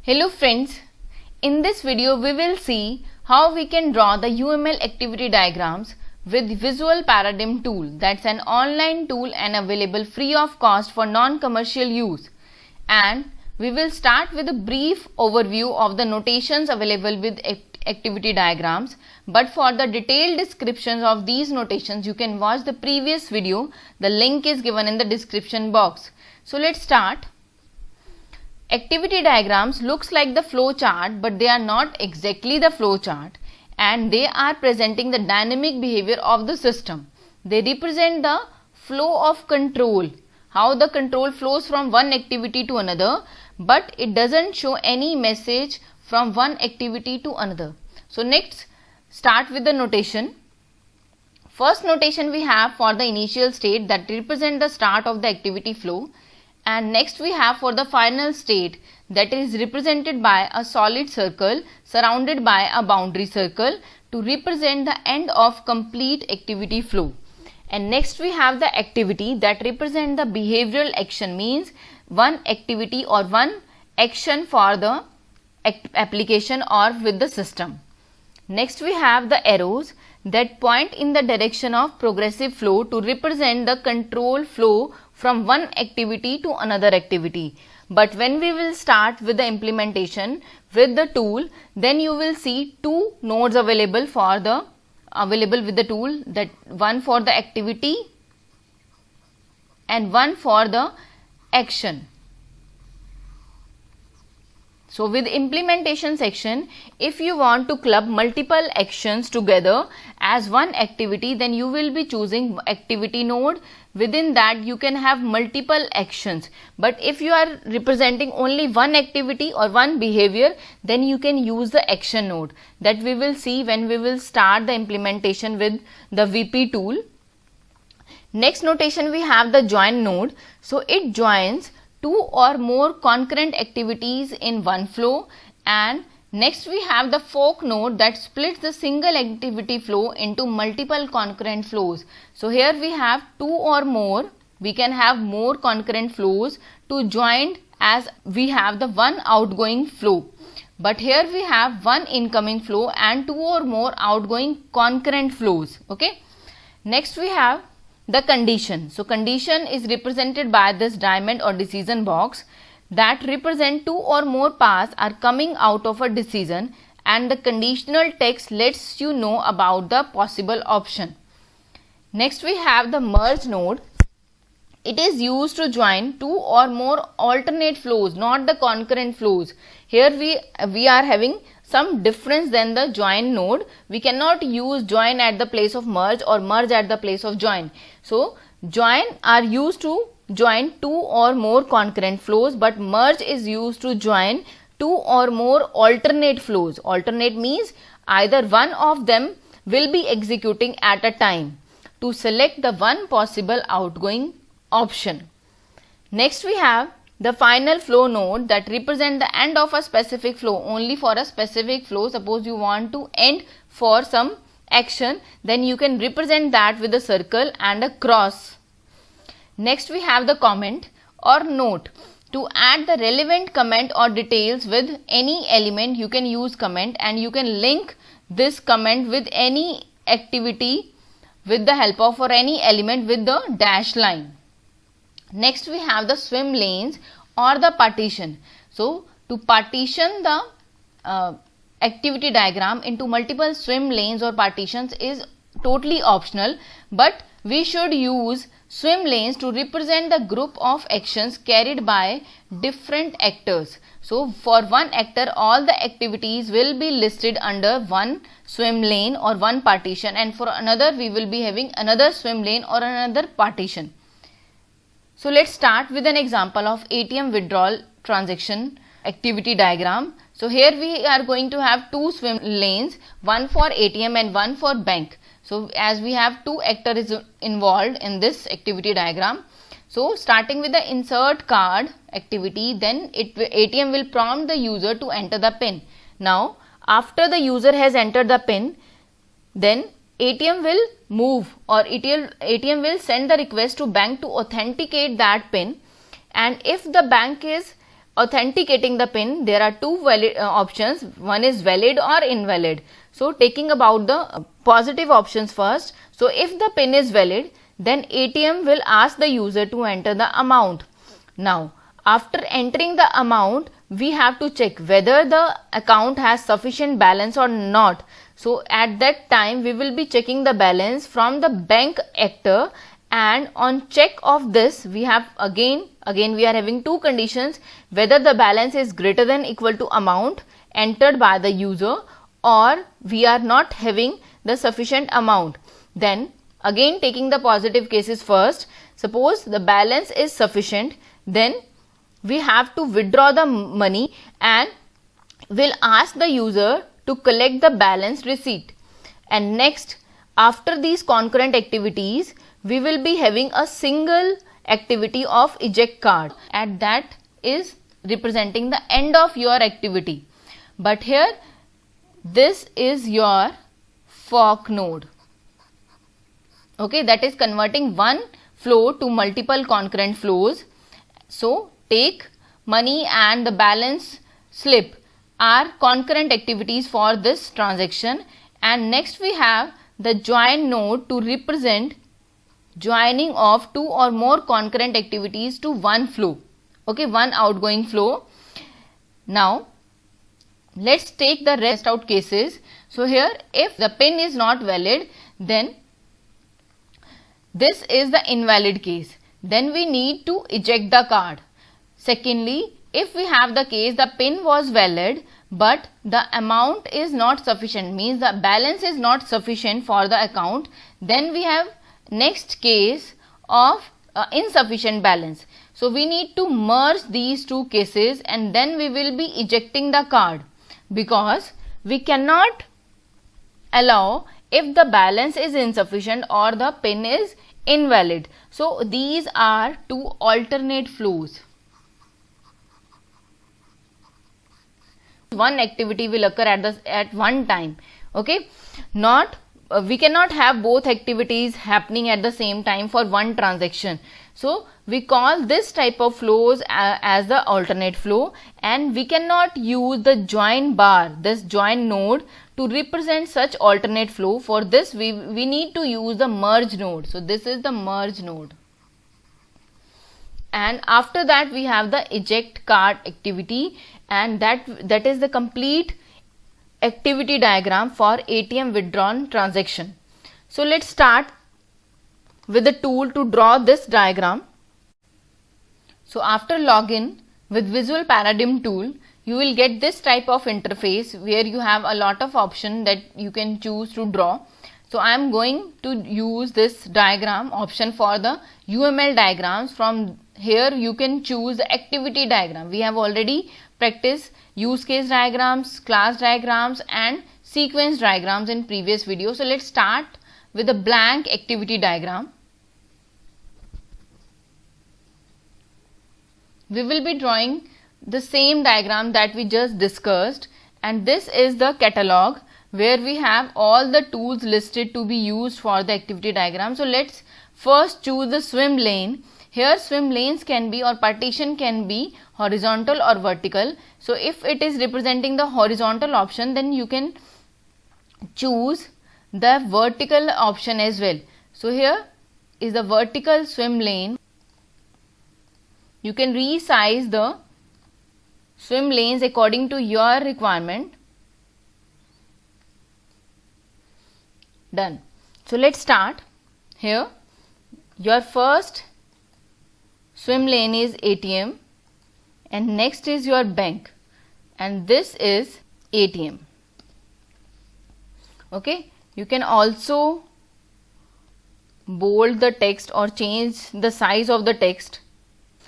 Hello friends, in this video we will see how we can draw the UML activity diagrams with Visual Paradigm tool. That's an online tool and available free of cost for non-commercial use. And we will start with a brief overview of the notations available with activity diagrams. But for the detailed descriptions of these notations, you can watch the previous video. The link is given in the description box. So let's start. Activity diagrams looks like the flow chart, but they are not exactly the flow chart, and they are presenting the dynamic behavior of the system. They represent the flow of control, how the control flows from one activity to another, but it doesn't show any message from one activity to another. So next, start with the notation. First notation we have for the initial state that represent the start of the activity flow. And next we have for the final state that is represented by a solid circle surrounded by a boundary circle to represent the end of complete activity flow. And next we have the activity that represent the behavioral action, means one activity or one action for the application or with the system. Next we have the arrows that point in the direction of progressive flow to represent the control flow from one activity to another activity. But when we will start with the implementation with the tool, then you will see two nodes available with the tool, that one for the activity and one for the action. So with implementation section, if you want to club multiple actions together as one activity, then you will be choosing activity node. Within that you can have multiple actions. But if you are representing only one activity or one behavior, then you can use the action node, that we will see when we will start the implementation with the VP tool. Next notation we have the join node. So it joins two or more concurrent activities in one flow. And next we have the fork node that splits the single activity flow into multiple concurrent flows. So here we have two or more, we can have more concurrent flows to join as we have the one outgoing flow. But here we have one incoming flow and two or more outgoing concurrent flows. Okay. Next we have the condition. So condition is represented by this diamond or decision box that represent two or more paths are coming out of a decision, and the conditional text lets you know about the possible option. Next we have the merge node. It is used to join two or more alternate flows, not the concurrent flows. Here we are having some difference than the join node. We cannot use join at the place of merge or merge at the place of join. So join are used to join two or more concurrent flows, but merge is used to join two or more alternate flows. Alternate means either one of them will be executing at a time to select the one possible outgoing option. Next we have the final flow node that represent the end of a specific flow, only for a specific flow. Suppose you want to end for some action, then you can represent that with a circle and a cross. Next we have the comment or note. To add the relevant comment or details with any element, you can use comment, and you can link this comment with any activity with the help of or any element with the dash line. Next we have the swim lanes or the partition. So to partition the activity diagram into multiple swim lanes or partitions is totally optional, but we should use swim lanes to represent the group of actions carried by different actors. So for one actor, all the activities will be listed under one swim lane or one partition, and for another we will be having another swim lane or another partition. So let's start with an example of ATM withdrawal transaction activity diagram. So here we are going to have two swim lanes, one for ATM and one for bank. So as we have two actors involved in this activity diagram, so starting with the insert card activity, then ATM will prompt the user to enter the PIN. Now after the user has entered the PIN, then ATM will move, or ATM will send the request to bank to authenticate that PIN, and if the bank is authenticating the PIN, there are two valid options. One is valid or invalid. So taking about the positive options first. So if the PIN is valid, then ATM will ask the user to enter the amount. Now after entering the amount, we have to check whether the account has sufficient balance or not. So at that time we will be checking the balance from the bank actor, and on check of this we have again we are having two conditions: whether the balance is greater than equal to amount entered by the user, or we are not having the sufficient amount. Then again taking the positive cases first, suppose the balance is sufficient, then we have to withdraw the money and will ask the user to collect the balance receipt. And next, after these concurrent activities, we will be having a single activity of eject card, and that is representing the end of your activity. But here this is your fork node. Okay, that is converting one flow to multiple concurrent flows. So take, money and the balance slip are concurrent activities for this transaction. And next we have the join node to represent joining of two or more concurrent activities to one flow. Okay, one outgoing flow. Now let's take the rest out cases. So here if the PIN is not valid, then this is the invalid case. Then we need to eject the card. Secondly, if we have the case the PIN was valid but the amount is not sufficient, means the balance is not sufficient for the account, then we have next case of insufficient balance. So we need to merge these two cases and then we will be ejecting the card, because we cannot allow if the balance is insufficient or the PIN is invalid. So these are two alternate flows. One activity will occur at one time. Okay, we cannot have both activities happening at the same time for one transaction. So we call this type of flows as the alternate flow, and we cannot use the join bar, this join node, to represent such alternate flow. For this we need to use the merge node. So this is the merge node. And after that we have the eject card activity, and that is the complete activity diagram for ATM withdrawn transaction. So let's start with the tool to draw this diagram. So after login with Visual Paradigm tool, you will get this type of interface where you have a lot of options that you can choose to draw. So I am going to use this diagram option for the UML diagrams. From here you can choose the activity diagram. We have already practiced use case diagrams, class diagrams and sequence diagrams in previous video. So let's start with a blank activity diagram. We will be drawing the same diagram that we just discussed, and this is the catalog where we have all the tools listed to be used for the activity diagram. So let's first choose the swim lane. Here swim lanes can be, or partition can be horizontal or vertical. So if it is representing the horizontal option, then you can choose the vertical option as well. So here is the vertical swim lane. You can resize the swim lanes according to your requirement. Done. So let's start. Here your first swim lane is ATM, and next is your bank, and this is ATM. Okay, you can also bold the text or change the size of the text.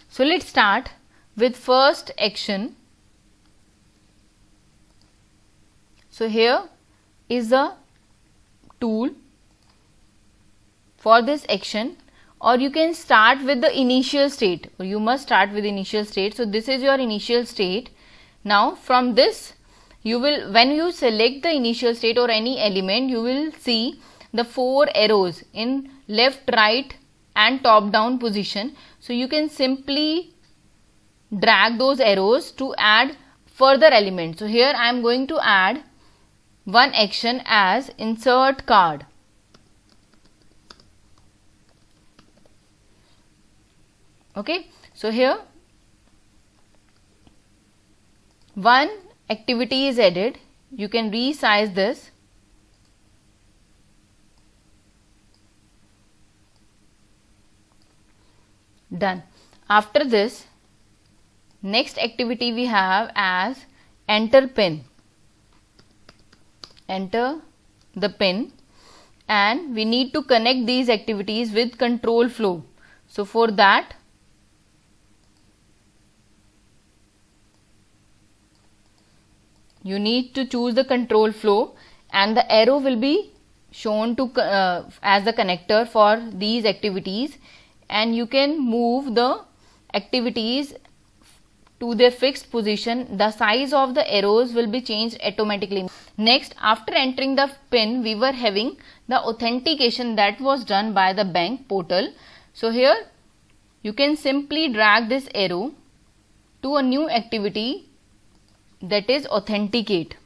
So let's start with first action. So here is the tool for this action, or you can start with the initial state, or you must start with initial state. So this is your initial state. Now from this you will, when you select the initial state or any element, you will see the 4 arrows in left, right and top down position. So you can simply drag those arrows to add further elements. So here I am going to add one action as insert card. Okay, so here one activity is added. You can resize this. Done. After this, next activity we have as enter pin. Enter the pin, and we need to connect these activities with control flow. So for that, you need to choose the control flow, and the arrow will be shown to as the connector for these activities, and you can move the activities to their fixed position. The size of the arrows will be changed automatically. Next, after entering the pin, we were having the authentication that was done by the bank portal. So here you can simply drag this arrow to a new activity, that is authenticate.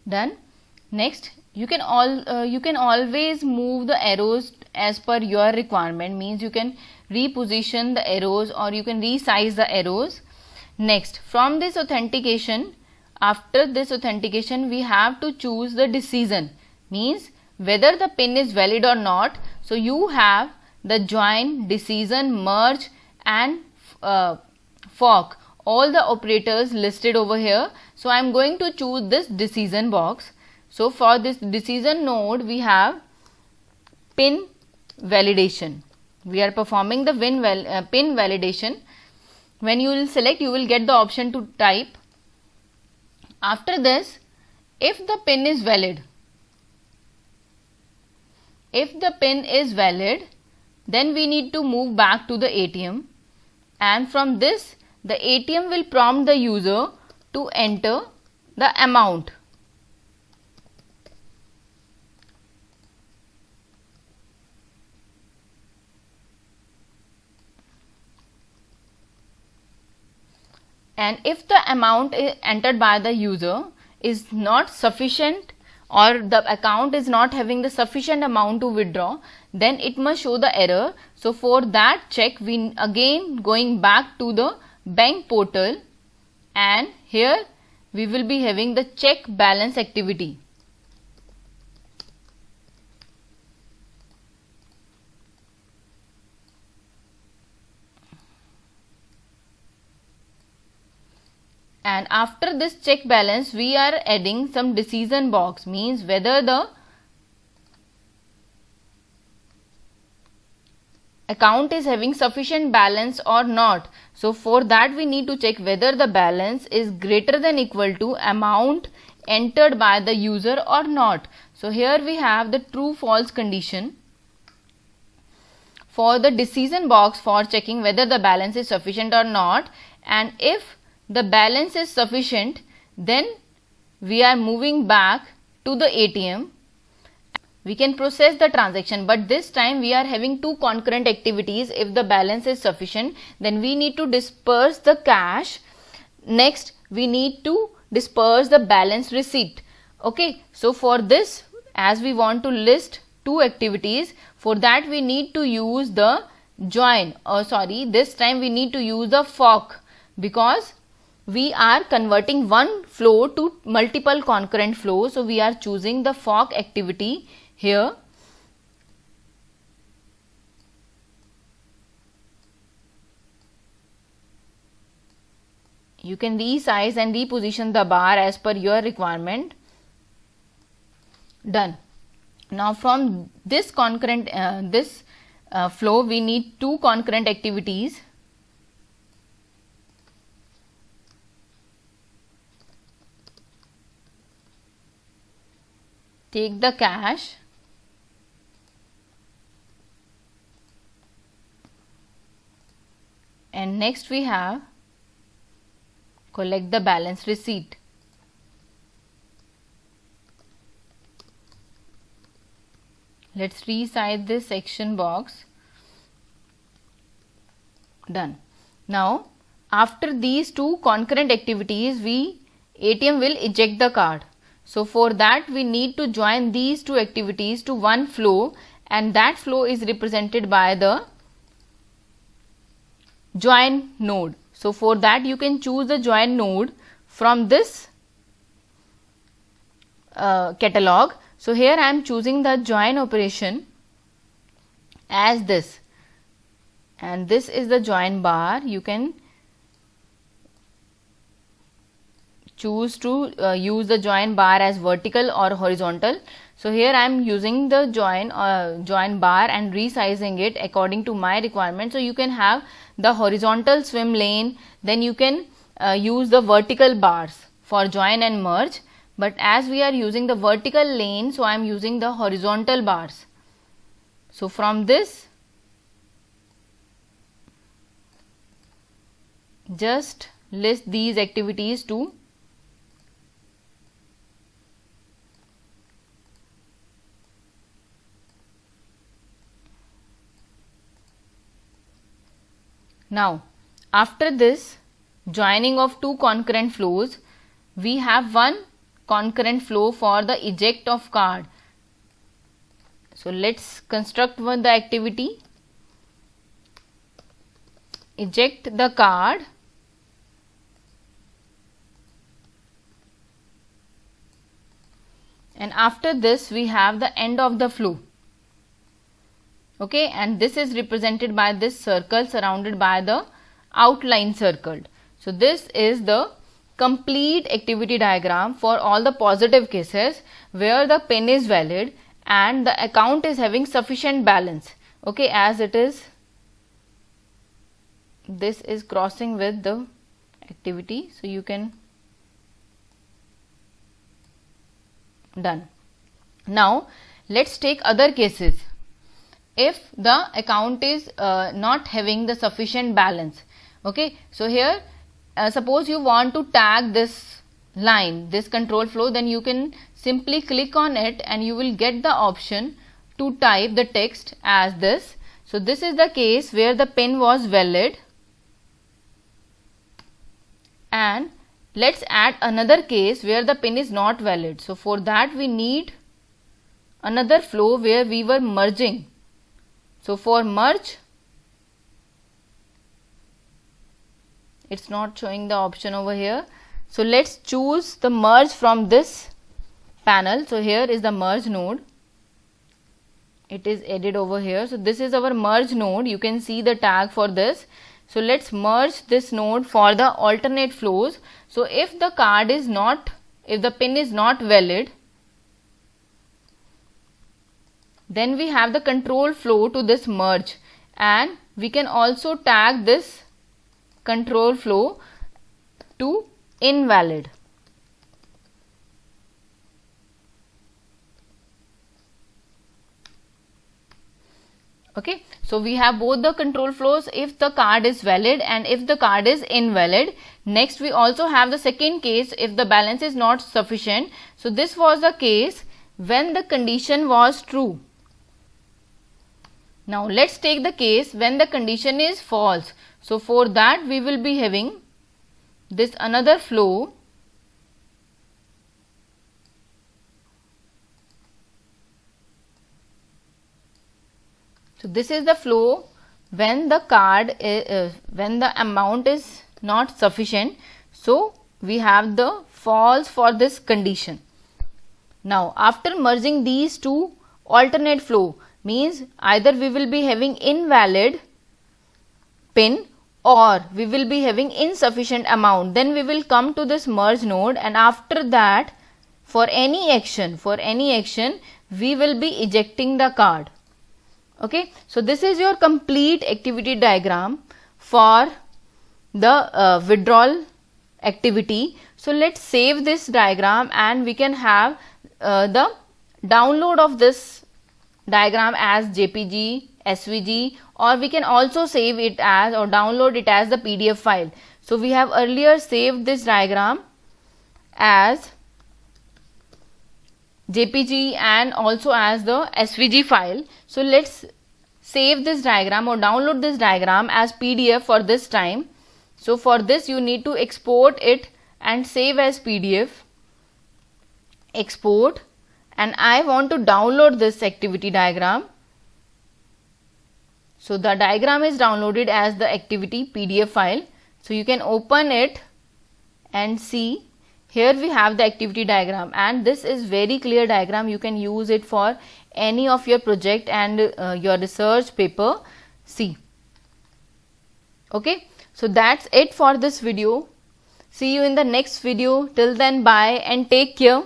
Done. Next, you can always move the arrows as per your requirement, means you can reposition the arrows or you can resize the arrows. Next, from this authentication, after this authentication we have to choose the decision, means whether the pin is valid or not. So you have the join, decision, merge and fork, all the operators listed over here. So I am going to choose this decision box. So for this decision node, we have pin validation. We are performing the pin validation. When you will select, you will get the option to type. After this, if the pin is valid, then we need to move back to the ATM, and from this the ATM will prompt the user to enter the amount. And if the amount entered by the user is not sufficient, or the account is not having the sufficient amount to withdraw, then it must show the error. So for that check, we again going back to the bank portal, and here we will be having the check balance activity. And after this check balance, we are adding some decision box, means whether the account is having sufficient balance or not. So for that we need to check whether the balance is greater than equal to amount entered by the user or not. So here we have the true false condition for the decision box for checking whether the balance is sufficient or not, and if the balance is sufficient, then we are moving back to the ATM. We can process the transaction, but this time we are having two concurrent activities. If the balance is sufficient, then we need to disperse the cash. Next, we need to disperse the balance receipt. Okay, so for this, as we want to list two activities, for that we need to use the join, this time we need to use the fork, because we are converting one flow to multiple concurrent flows. So we are choosing the fork activity here. You can resize and reposition the bar as per your requirement. Done. Now from this concurrent flow, we need two concurrent activities. Take the cash and next we have collect the balance receipt. Let's resize this section box. Done. Now after these two concurrent activities, ATM will eject the card. So for that we need to join these two activities to one flow, and that flow is represented by the join node. So for that you can choose the join node from this catalog. So here I am choosing the join operation as this, and this is the join bar. You can choose to use the join bar as vertical or horizontal. So here I am using the join bar and resizing it according to my requirement. So you can have the horizontal swim lane, then you can use the vertical bars for join and merge, but as we are using the vertical lane, so I am using the horizontal bars. So from this, just list these activities to now. After this joining of two concurrent flows, we have one concurrent flow for the eject of card. So let's construct the activity eject the card, and after this we have the end of the flow. Okay, and this is represented by this circle surrounded by the outline circled. So this is the complete activity diagram for all the positive cases where the PIN is valid and the account is having sufficient balance. Okay, as it is, this is crossing with the activity, so you can done. Now let's take other cases. If the account is not having the sufficient balance. Okay, so here suppose you want to tag this line, this control flow, then you can simply click on it and you will get the option to type the text as this. So this is the case where the PIN was valid, and let's add another case where the PIN is not valid. So for that we need another flow where we were merging. So for merge, it's not showing the option over here. So let's choose the merge from this panel. So here is the merge node. It is added over here. So this is our merge node. You can see the tag for this. So let's merge this node for the alternate flows. So if the card is not, if the PIN is not valid, then we have the control flow to this merge, and we can also tag this control flow to invalid. Okay, so we have both the control flows if the card is valid and if the card is invalid. Next we also have the second case if the balance is not sufficient. So this was the case when the condition was true. Now let's take the case when the condition is false. So for that we will be having this another flow . So this is the flow when the card when the amount is not sufficient. So we have the false for this condition. Now after merging these two alternate flow, means either we will be having invalid PIN or we will be having insufficient amount, then we will come to this merge node, and after that for any action we will be ejecting the card. Okay, so this is your complete activity diagram for the withdrawal activity. So let's save this diagram and we can have the download of this diagram as JPG SVG, or we can also save it as or download it as the PDF file. So we have earlier saved this diagram as JPG and also as the SVG file. So let's save this diagram or download this diagram as PDF for this time. So for this you need to export it and save as PDF. Export, and I want to download this activity diagram. So the diagram is downloaded as the activity PDF file. So you can open it and see. Here we have the activity diagram, and this is very clear diagram. You can use it for any of your project and your research paper. See. Okay, so that's it for this video. See you in the next video. Till then, bye and take care.